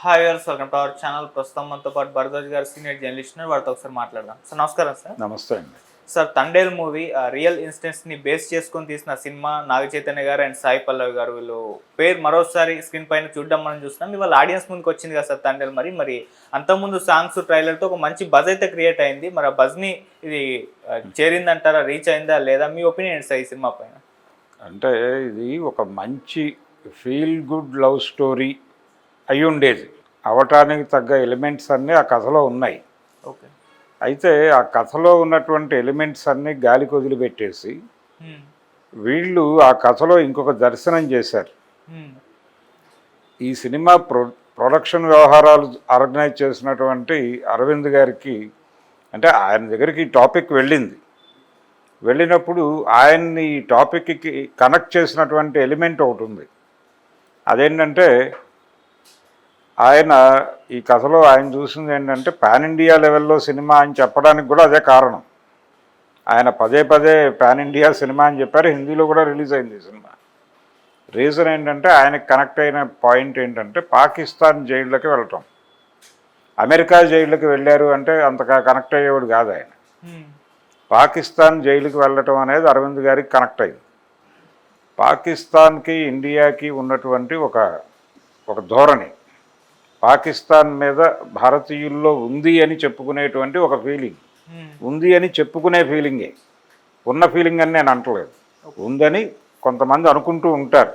Hi viewers, welcome to our channel. ప్రస్తుతం మనతో పాటు భరద్వాజ్ గారు సీనియర్ జర్నలిస్ట్ ఉన్నారు. వారితో ఒకసారి మాట్లాడదాం. సార్ నమస్కారం. సార్ నమస్తే అండి. సార్ తండేల్ మూవీ రియల్ ఇన్సిడెంట్స్ని బేస్ చేసుకొని తీసిన సినిమా. నాగ చైతన్య గారు అండ్ సాయి పల్లవి గారు వీళ్ళు పేరు మరోసారి స్క్రీన్ పైన చూడడం మనం చూస్తున్నాం. ఇవాళ ఆడియన్స్ ముందుకు వచ్చింది కదా సార్ తండేల్. మరి అంతకుముందు సాంగ్స్ ట్రైలర్తో ఒక మంచి బజ్ అయితే క్రియేట్ అయింది. మరి ఆ బజ్ని ఇది చేరిందంటారా, రీచ్ అయిందా లేదా? మీ ఒపీనియన్ ఏంటి సార్ ఈ సినిమా పైన? అంటే ఇది ఒక మంచి ఫీల్ గుడ్ లవ్ స్టోరీ అయి ఉండేది. అవటానికి తగ్గ ఎలిమెంట్స్ అన్నీ ఆ కథలో ఉన్నాయి. ఓకే. అయితే ఆ కథలో ఉన్నటువంటి ఎలిమెంట్స్ అన్నీ గాలికి వదిలిపెట్టేసి వీళ్ళు ఆ కథలో ఇంకొక దర్శనం చేశారు. ఈ సినిమా ప్రొడక్షన్ వ్యవహారాలు ఆర్గనైజ్ చేసినటువంటి అరవింద్ గారికి, అంటే ఆయన దగ్గరికి టాపిక్ వెళ్ళినప్పుడు ఆయన్ని ఈ టాపిక్కి కనెక్ట్ చేసినటువంటి ఎలిమెంట్ ఒకటి ఉంది. అదేంటంటే ఆయన ఈ కథలో ఆయన చూసింది ఏంటంటే పాన్ ఇండియా లెవెల్లో సినిమా అని చెప్పడానికి కూడా అదే కారణం. ఆయన పదే పాన్ ఇండియా సినిమా అని చెప్పారు. హిందీలో కూడా రిలీజ్ అయింది ఈ సినిమా. రీజన్ ఏంటంటే ఆయనకు కనెక్ట్ అయిన పాయింట్ ఏంటంటే పాకిస్తాన్ జైళ్ళకి వెళ్ళటం. అమెరికా జైళ్ళకి వెళ్ళారు అంటే అంతగా కనెక్ట్ అయ్యేవాడు కాదు ఆయన. పాకిస్తాన్ జైలుకి వెళ్ళటం అనేది అరవింద్ గారికి కనెక్ట్ అయింది. పాకిస్తాన్కి ఇండియాకి ఉన్నటువంటి ఒక ధోరణి పాకిస్తాన్ మీద భారతీయుల్లో ఉంది అని చెప్పుకునేటువంటి ఒక ఫీలింగ్, ఉంది అని చెప్పుకునే ఫీలింగే, ఉన్న ఫీలింగ్ అని నేను అంటలేదు, ఉందని కొంతమంది అనుకుంటూ ఉంటారు.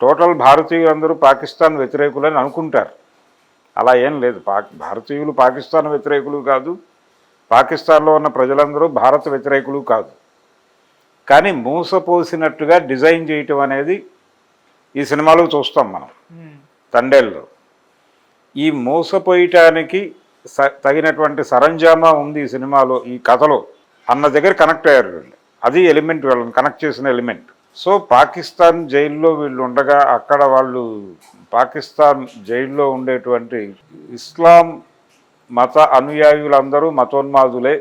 టోటల్ భారతీయులందరూ పాకిస్తాన్ వ్యతిరేకులని అనుకుంటారు. అలా ఏం లేదు. భారతీయులు పాకిస్తాన్ వ్యతిరేకులు కాదు, పాకిస్తాన్లో ఉన్న ప్రజలందరూ భారత వ్యతిరేకులు కాదు. కానీ మూసపోసినట్టుగా డిజైన్ చేయటం అనేది ఈ సినిమాలో చూస్తాం మనం. తండేల్లో ఈ మోసపోయటానికి తగినటువంటి సరంజామా ఉంది ఈ సినిమాలో, ఈ కథలో అన్న దగ్గర కనెక్ట్ అయ్యారు వీళ్ళు. అది ఎలిమెంట్, వీళ్ళని కనెక్ట్ చేసిన ఎలిమెంట్. సో పాకిస్తాన్ జైల్లో వీళ్ళు ఉండగా అక్కడ వాళ్ళు పాకిస్తాన్ జైల్లో ఉండేటువంటి ఇస్లాం మత అనుయాయులందరూ మతోన్మాదులే.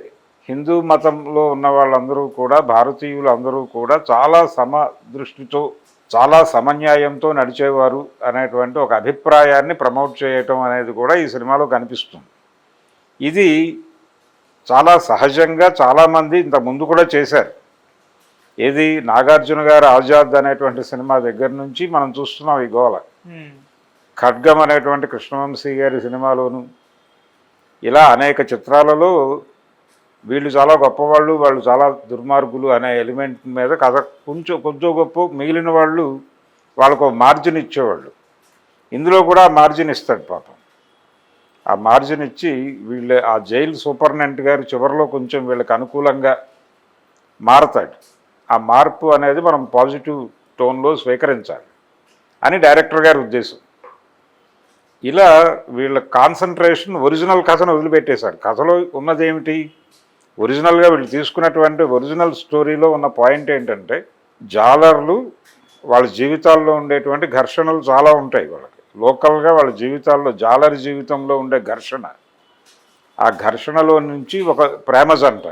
హిందూ మతంలో ఉన్న వాళ్ళందరూ కూడా, భారతీయులు అందరూ కూడా చాలా సమదృష్టితో, చాలా సమన్యాయంతో నడిచేవారు అనేటువంటి ఒక అభిప్రాయాన్ని ప్రమోట్ చేయటం అనేది కూడా ఈ సినిమాలో కనిపిస్తుంది. ఇది చాలా సహజంగా చాలామంది ఇంత ముందు కూడా చేశారు. ఏది నాగార్జున గారు ఆజాద్ అనేటువంటి సినిమా దగ్గర నుంచి మనం చూస్తున్నాం ఈ గోల. ఖడ్గం అనేటువంటి కృష్ణవంశీ గారి సినిమాలోను, ఇలా అనేక చిత్రాలలో వీళ్ళు చాలా గొప్పవాళ్ళు, వాళ్ళు చాలా దుర్మార్గులు అనే ఎలిమెంట్ మీద కథ కొంచెం గొప్ప మిగిలిన వాళ్ళు వాళ్ళకు మార్జిన్ ఇచ్చేవాళ్ళు. ఇందులో కూడా మార్జిన్ ఇస్తాడు పాపం. ఆ మార్జిన్ ఇచ్చి వీళ్ళు ఆ జైలు సూపరింటెండెంట్ గారు చివరిలో కొంచెం వీళ్ళకి అనుకూలంగా మారతాడు. ఆ మార్పు అనేది మనం పాజిటివ్ టోన్లో స్వీకరించాలి అని డైరెక్టర్ గారి ఉద్దేశం. ఇలా వీళ్ళ కాన్సన్ట్రేషన్ ఒరిజినల్ కథను వదిలిపెట్టేశాడు. కథలో ఉన్నదేమిటి? ఒరిజినల్గా వీళ్ళు తీసుకున్నటువంటి ఒరిజినల్ స్టోరీలో ఉన్న పాయింట్ ఏంటంటే, జాలర్లు వాళ్ళ జీవితాల్లో ఉండేటువంటి ఘర్షణలు చాలా ఉంటాయి వాళ్ళకి. లోకల్గా వాళ్ళ జీవితాల్లో, జాలర్ జీవితంలో ఉండే ఘర్షణ, ఆ ఘర్షణలో నుంచి ఒక ప్రేమ జంట,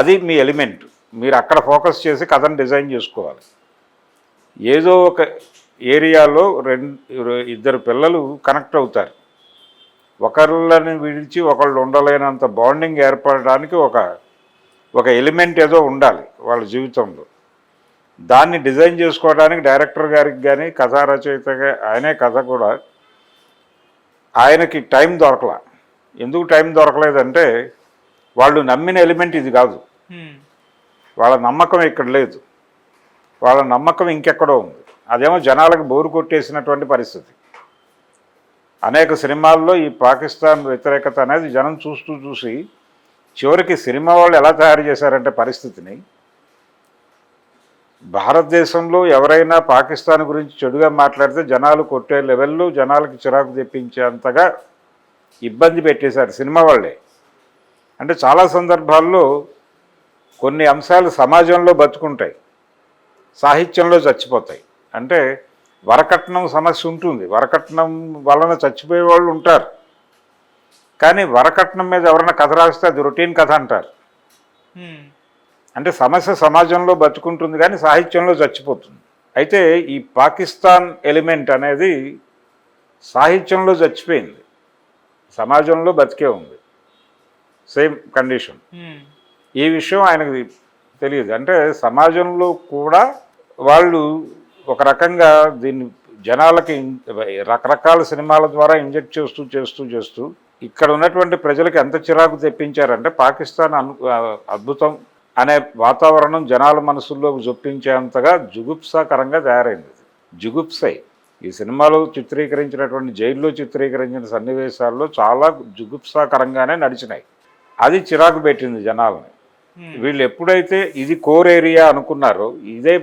అది మీ ఎలిమెంట్. మీరు అక్కడ ఫోకస్ చేసి కథను డిజైన్ చేసుకోవాలి. ఏదో ఒక ఏరియాలో ఇద్దరు పిల్లలు కనెక్ట్ అవుతారు. ఒకళ్ళని విడిచి ఒకళ్ళు ఉండలేనంత బాండింగ్ ఏర్పడడానికి ఒక ఎలిమెంట్ ఏదో ఉండాలి వాళ్ళ జీవితంలో. దాన్ని డిజైన్ చేసుకోవడానికి డైరెక్టర్ గారికి కానీ, కథా రచయితగా ఆయనే కథ కూడా, ఆయనకి టైం దొరకలా. ఎందుకు టైం దొరకలేదంటే వాళ్ళు నమ్మిన ఎలిమెంట్ ఇది కాదు. వాళ్ళ నమ్మకం ఇక్కడ లేదు, వాళ్ళ నమ్మకం ఇంకెక్కడో ఉంది. అదేమో జనాలకు బోరు కొట్టేసినటువంటి పరిస్థితి. అనేక సినిమాల్లో ఈ పాకిస్తాన్ వ్యతిరేకత అనేది జనం చూసి చివరికి సినిమా వాళ్ళు ఎలా తయారు చేశారంటే పరిస్థితిని, భారతదేశంలో ఎవరైనా పాకిస్తాన్ గురించి చెడుగా మాట్లాడితే జనాలు కొట్టే లెవెల్లో, జనాలకి చిరాకు తెప్పించేంతగా ఇబ్బంది పెట్టేశారు సినిమా వాళ్ళే. అంటే చాలా సందర్భాల్లో కొన్ని అంశాలు సమాజంలో బతుకుంటాయి, సాహిత్యంలో చచ్చిపోతాయి. అంటే వరకట్నం సమస్య ఉంటుంది, వరకట్నం వలన చచ్చిపోయే వాళ్ళు ఉంటారు. కానీ వరకట్నం మీద ఎవరైనా కథ రాస్తే అది రొటీన్ కథ అంటారు. అంటే సమస్య సమాజంలో బతుకుంటుంది కానీ సాహిత్యంలో చచ్చిపోతుంది. అయితే ఈ పాకిస్తాన్ ఎలిమెంట్ అనేది సాహిత్యంలో చచ్చిపోయింది, సమాజంలో బతికే ఉంది, సేమ్ కండిషన్. ఈ విషయం ఆయనకు తెలియదు. అంటే సమాజంలో కూడా వాళ్ళు ఒక రకంగా దీన్ని జనాలకి రకరకాల సినిమాల ద్వారా ఇంజెక్ట్ చేస్తూ చేస్తూ చేస్తూ ఇక్కడ ఉన్నటువంటి ప్రజలకు ఎంత చిరాకు తెప్పించారంటే పాకిస్తాన్ అద్భుతం అనే వాతావరణం జనాల మనసుల్లోకి జొప్పించేంతగా జుగుప్సాకరంగా తయారైంది. జుగుప్సై ఈ సినిమాలో చిత్రీకరించినటువంటి, జైల్లో చిత్రీకరించిన సన్నివేశాల్లో చాలా జుగుప్సాకరంగానే నడిచినాయి. అది చిరాకు పెట్టింది జనాలని. వీళ్ళు ఎప్పుడైతే ఇది కోర్ ఏరియా అనుకున్నారో, ఇదే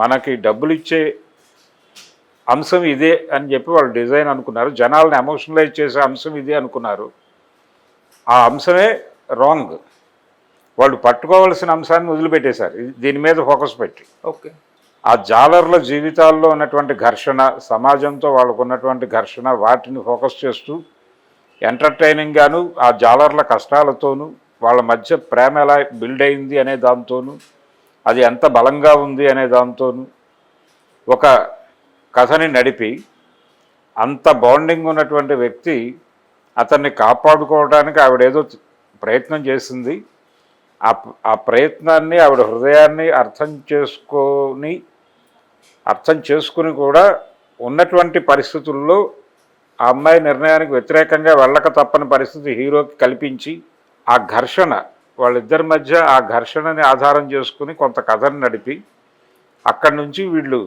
మనకి డబ్బులు ఇచ్చే అంశం ఇదే అని చెప్పి వాళ్ళు డిజైన్ అనుకున్నారు, జనాలను ఎమోషనలైజ్ చేసే అంశం ఇదే అనుకున్నారు. ఆ అంశమే రాంగ్. వాళ్ళు పట్టుకోవాల్సిన అంశాన్ని వదిలిపెట్టేశారు దీని మీద ఫోకస్ పెట్టి. ఓకే, ఆ జాలర్ల జీవితాల్లో ఉన్నటువంటి ఘర్షణ, సమాజంతో వాళ్ళకు ఉన్నటువంటి ఘర్షణ, వాటిని ఫోకస్ చేస్తూ ఎంటర్టైనింగ్గాను ఆ జాలర్ల కష్టాలతోనూ వాళ్ళ మధ్య ప్రేమ ఎలా బిల్డ్ అయింది అనే దాంతోనూ, అది ఎంత బలంగా ఉంది అనే దాంతోనూ ఒక కథని నడిపి, అంత బాండింగ్ ఉన్నటువంటి వ్యక్తి అతన్ని కాపాడుకోవడానికి ఆవిడేదో ప్రయత్నం చేసింది. ఆ ప్రయత్నాన్ని ఆవిడ హృదయాన్ని అర్థం చేసుకుని కూడా ఉన్నటువంటి పరిస్థితుల్లో ఆ అమ్మాయి నిర్ణయానికి వ్యతిరేకంగా వెళ్ళక తప్పని పరిస్థితి హీరోకి కల్పించి, ఆ ఘర్షణ వాళ్ళిద్దరి మధ్య, ఆ ఘర్షణని ఆధారం చేసుకుని కొంత కథను నడిపి, అక్కడి నుంచి వీళ్ళు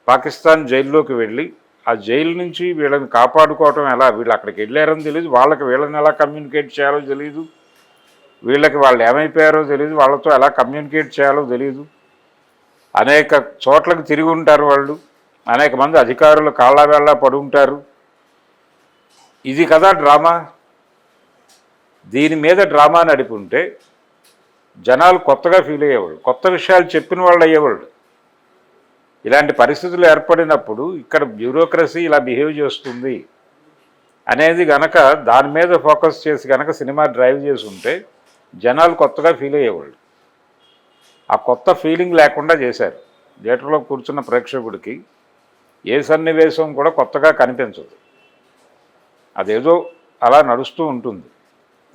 పాకిస్తాన్ జైల్లోకి వెళ్ళి, ఆ జైలు నుంచి వీళ్ళని కాపాడుకోవటం ఎలా, వీళ్ళు అక్కడికి వెళ్ళారని తెలియదు, వాళ్ళకి వీళ్ళని ఎలా కమ్యూనికేట్ చేయాలో తెలియదు, వీళ్ళకి వాళ్ళు ఏమైపోయారో తెలియదు, వాళ్ళతో ఎలా కమ్యూనికేట్ చేయాలో తెలియదు. అనేక చోట్లకు తిరిగి ఉంటారు వాళ్ళు, అనేక మంది అధికారులు కాళ్ళ వేళ్ళ పడి ఉంటారు. ఇది కదా డ్రామా. దీని మీద డ్రామా నడిపుంటే జనాలు కొత్తగా ఫీల్ అయ్యేవాళ్ళు, కొత్త విషయాలు చెప్పిన వాళ్ళు అయ్యేవాళ్ళు. ఇలాంటి పరిస్థితులు ఏర్పడినప్పుడు ఇక్కడ బ్యూరోక్రసీ ఇలా బిహేవ్ చేస్తుంది అనేది గనక దాని మీద ఫోకస్ చేసి గనక సినిమా డ్రైవ్ చేసి ఉంటే జనాలు కొత్తగా ఫీల్ అయ్యేవాళ్ళు. ఆ కొత్త ఫీలింగ్ లేకుండా చేశారు. థియేటర్లో కూర్చున్న ప్రేక్షకుడికి ఏ సన్నివేశం కూడా కొత్తగా కనిపించదు, అదేదో అలా నడుస్తూ ఉంటుంది.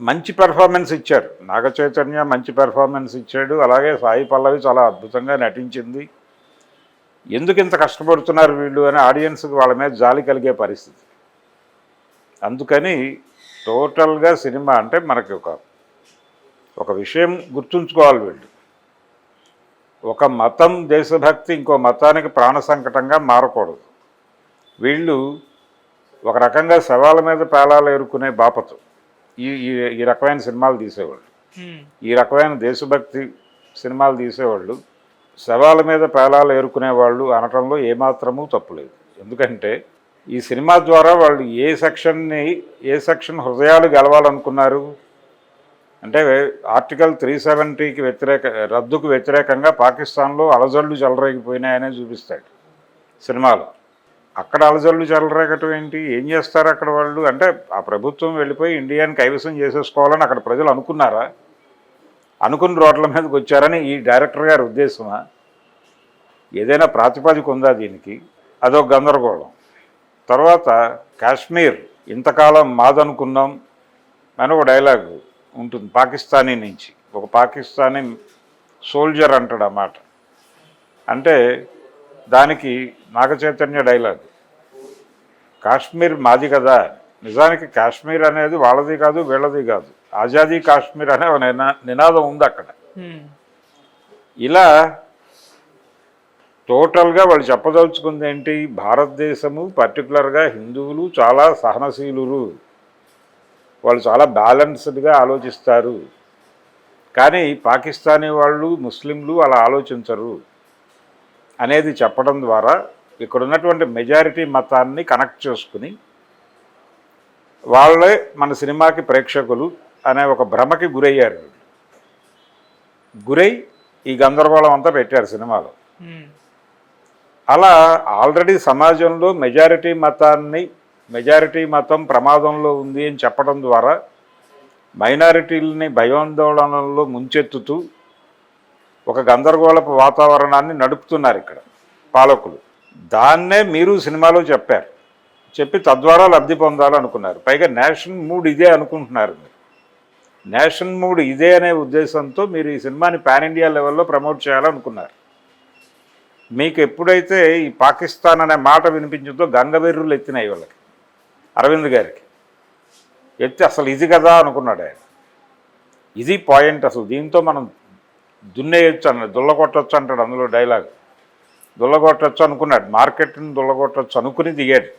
మంచి పెర్ఫార్మెన్స్ ఇచ్చారు నాగ చైతన్య, మంచి పెర్ఫార్మెన్స్ ఇచ్చాడు. అలాగే సాయి పల్లవి చాలా అద్భుతంగా నటించింది. ఎందుకు ఇంత కష్టపడుతున్నారు వీళ్ళు అని ఆడియన్స్కి వాళ్ళ మీద జాలి కలిగే పరిస్థితి. అందుకని టోటల్గా సినిమా అంటే మనకి ఒక విషయం గుర్తుంచుకోవాలి, వీళ్ళు ఒక మతం దేశభక్తి ఇంకో మతానికి ప్రాణ సంకటంగా మారకూడదు. వీళ్ళు ఒక రకంగా శవాల మీద పేలాలు ఏరుకునే బాపతు ఈ రకమైన సినిమాలు తీసేవాళ్ళు, ఈ రకమైన దేశభక్తి సినిమాలు తీసేవాళ్ళు శవాల మీద పేలాలు ఏరుకునే వాళ్ళు అనటంలో ఏమాత్రమూ తప్పులేదు. ఎందుకంటే ఈ సినిమా ద్వారా వాళ్ళు ఏ సెక్షన్ హృదయాలు గెలవాలనుకున్నారు అంటే, ఆర్టికల్ 370కి రద్దుకు వ్యతిరేకంగా పాకిస్తాన్లో అలజడులు చెలరేగిపోయినాయనే చూపిస్తాడు సినిమాలో. అక్కడ అలజడులు చెలరేగటం ఏంటి, ఏం చేస్తారు అక్కడ వాళ్ళు అంటే, ఆ ప్రభుత్వం వెళ్ళిపోయి ఇండియాని కైవసం చేసేసుకోవాలని అక్కడ ప్రజలు అనుకున్నారా, అనుకుని రోడ్ల మీదకి వచ్చారని ఈ డైరెక్టర్ గారి ఉద్దేశమా, ఏదైనా ప్రాతిపదిక ఉందా దీనికి? అదొక గందరగోళం. తర్వాత కాశ్మీర్ ఇంతకాలం మాదనుకున్నాం అని ఒక డైలాగ్ ఉంటుంది పాకిస్తానీ నుంచి. ఒక పాకిస్తానీ సోల్జర్ అంటాడు ఆ మాట. అంటే దానికి నాగ చైతన్య డైలాగ్, కాశ్మీర్ మాది కదా, నిజానికి కాశ్మీర్ అనేది వాళ్ళది కాదు వీళ్ళది కాదు, ఆజాదీ కాశ్మీర్ అనే నినాదం ఉంది అక్కడ. ఇలా టోటల్గా వాళ్ళు చెప్పదలుచుకుంది ఏంటి, భారతదేశము పర్టికులర్గా హిందువులు చాలా సహనశీలురు, వాళ్ళు చాలా బ్యాలెన్స్డ్గా ఆలోచిస్తారు, కానీ పాకిస్తానీ వాళ్ళు ముస్లింలు అలా ఆలోచించరు అనేది చెప్పడం ద్వారా ఇక్కడ ఉన్నటువంటి మెజారిటీ మతాన్ని కనెక్ట్ చేసుకుని వాళ్ళే మన సినిమాకి ప్రేక్షకులు అనే ఒక భ్రమకి గురయ్యారు. గురై ఈ గందరగోళం అంతా పెట్టారు సినిమాలో. అలా ఆల్రెడీ సమాజంలో మెజారిటీ మతం ప్రమాదంలో ఉంది అని చెప్పడం ద్వారా మైనారిటీలని భయాందోళనల్లో ముంచెత్తుతూ ఒక గందరగోళపు వాతావరణాన్ని నడుపుతున్నారు ఇక్కడ పాలకులు. దాన్నే మీరు సినిమాలో చెప్పారు, చెప్పి తద్వారా లబ్ధి పొందాలనుకున్నారు. పైగా నేషనల్ మూడ్ ఇదే అనుకుంటున్నారు మీరు. నేషనల్ మూడ్ ఇదే అనే ఉద్దేశంతో మీరు ఈ సినిమాని పాన్ ఇండియా లెవెల్లో ప్రమోట్ చేయాలనుకున్నారు. మీకు ఎప్పుడైతే ఈ పాకిస్తాన్ అనే మాట వినిపించిందో గంగవెర్రులు ఎత్తినాయి వాళ్ళకి, అరవింద్ గారికి ఎత్తి అసలు ఇది కదా అనుకున్నాడు ఆయన. ఇది పాయింట్, అసలు దీంతో మనం దున్నేయచ్చు అన్నాడు, దుల్లగొట్టచ్చు అంటాడు అందులో డైలాగ్. దుల్లగొట్టచ్చు అనుకున్నాడు, మార్కెట్ని దుల్లగొట్టచ్చు అనుకుని దిగాడు.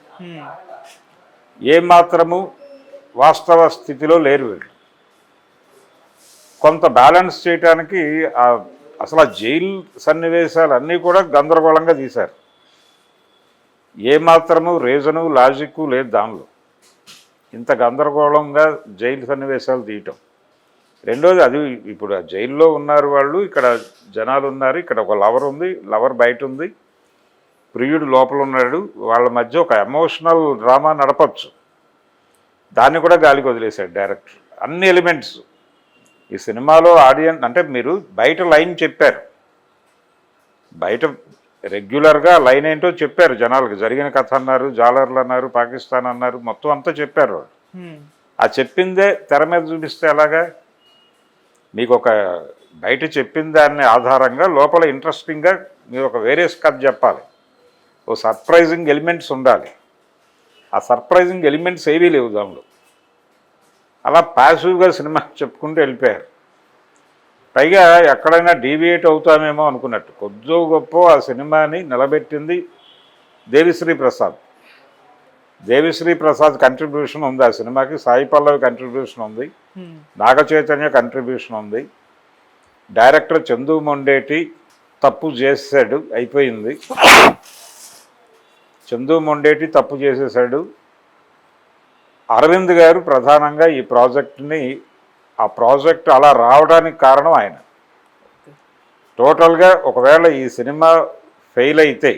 ఏమాత్రము వాస్తవ స్థితిలో లేరు వీళ్ళు. కొంత బ్యాలెన్స్ చేయడానికి అసలు ఆ జైలు సన్నివేశాలు అన్నీ కూడా గందరగోళంగా తీశారు. ఏమాత్రము రీజను లాజిక్ లేదు దానిలో. ఇంత గందరగోళంగా జైలు సన్నివేశాలు తీయటం. రెండోది అది ఇప్పుడు ఆ జైల్లో ఉన్నారు వాళ్ళు, ఇక్కడ జనాలు ఉన్నారు, ఇక్కడ ఒక లవర్ ఉంది, లవర్ బయట ఉంది, ప్రియుడు లోపల ఉన్నాడు, వాళ్ళ మధ్య ఒక ఎమోషనల్ డ్రామా నడపచ్చు. దాన్ని కూడా గాలికి వదిలేశాడు డైరెక్టర్. అన్ని ఎలిమెంట్స్ ఈ సినిమాలో ఆడియన్స్ అంటే మీరు బయట లైన్ చెప్పారు, బయట రెగ్యులర్గా లైన్ ఏంటో చెప్పారు జనాలకు. జరిగిన కథ అన్నారు, జాలర్లు అన్నారు, పాకిస్తాన్ అన్నారు, మొత్తం అంతా చెప్పారు వాళ్ళు. ఆ చెప్పిందే తెర మీద చూపిస్తే ఎలాగా? మీకు ఒక బయట చెప్పిన దాన్ని ఆధారంగా లోపల ఇంట్రెస్టింగ్గా మీరు ఒక వేరియస్ కథ చెప్పాలి, ఓ సర్ప్రైజింగ్ ఎలిమెంట్స్ ఉండాలి. ఆ సర్ప్రైజింగ్ ఎలిమెంట్స్ ఏవీ లేవు దానిలో. అలా ప్యాసివ్గా సినిమా చెప్పుకుంటూ వెళ్ళిపోయారు. పైగా ఎక్కడైనా డీవియేట్ అవుతామేమో అనుకున్నట్టు కొద్దో గొప్ప ఆ సినిమాని నిలబెట్టింది దేవిశ్రీ ప్రసాద్. దేవిశ్రీ ప్రసాద్ కంట్రిబ్యూషన్ ఉంది ఆ సినిమాకి, సాయి పల్లవి కంట్రిబ్యూషన్ ఉంది, నాగ చైతన్య కంట్రిబ్యూషన్ ఉంది, డైరెక్టర్ చందు మొండేటి తప్పు చేసాడు, అయిపోయింది. చందు మొండేటి తప్పు చేసేసాడు. అరవింద్ గారు ప్రధానంగా ఈ ప్రాజెక్ట్ని, ఆ ప్రాజెక్ట్ అలా రావడానికి కారణం ఆయన. టోటల్గా ఒకవేళ ఈ సినిమా ఫెయిల్ అయితే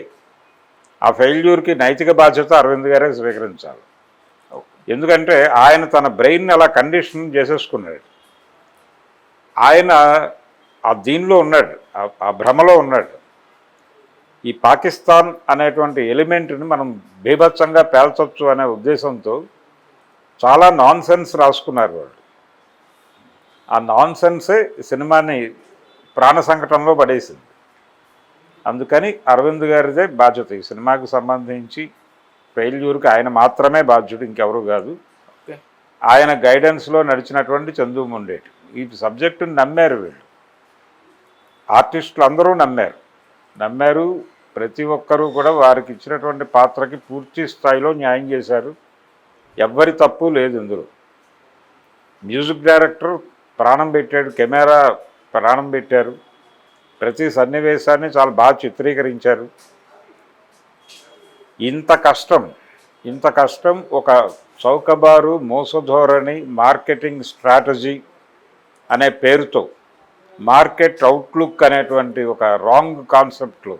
ఆ ఫెయిల్యూర్కి నైతిక బాధ్యత అరవింద్ గారే స్వీకరించాలి. ఎందుకంటే ఆయన తన బ్రెయిన్ అలా కండిషన్ చేసేసుకున్నాడు. ఆయన ఆ దీనిలో ఉన్నాడు, ఆ భ్రమలో ఉన్నాడు. ఈ పాకిస్తాన్ అనేటువంటి ఎలిమెంట్ని మనం బీభత్సంగా పేల్చొచ్చు అనే ఉద్దేశంతో చాలా నాన్ సెన్స్ రాసుకున్నారు వాళ్ళు. ఆ నాన్ సెన్సే సినిమాని ప్రాణ సంకటంలో పడేసింది. అందుకని అరవింద్ గారిదే బాధ్యత ఈ సినిమాకు సంబంధించి. ఫెయిల్యూర్కి ఆయన మాత్రమే బాధ్యుడు, ఇంకెవరు కాదు. ఆయన గైడెన్స్లో నడిచినటువంటి చందు మొండేటి ఈ సబ్జెక్టుని నమ్మారు వీళ్ళు. ఆర్టిస్టులు అందరూ నమ్మారు. ప్రతి ఒక్కరూ కూడా వారికి ఇచ్చినటువంటి పాత్రకి పూర్తి స్థాయిలో న్యాయం చేశారు. ఎవ్వరి తప్పు లేదు ఇందులో. మ్యూజిక్ డైరెక్టర్ ప్రాణం పెట్టాడు, కెమెరా ప్రాణం పెట్టారు, ప్రతి సన్నివేశాన్ని చాలా బాగా చిత్రీకరించారు. ఇంత కష్టం ఒక చౌకబారు మోసధోరణి మార్కెటింగ్ స్ట్రాటజీ అనే పేరుతో మార్కెట్ అవుట్లుక్ అనేటువంటి ఒక రాంగ్ కాన్సెప్ట్లో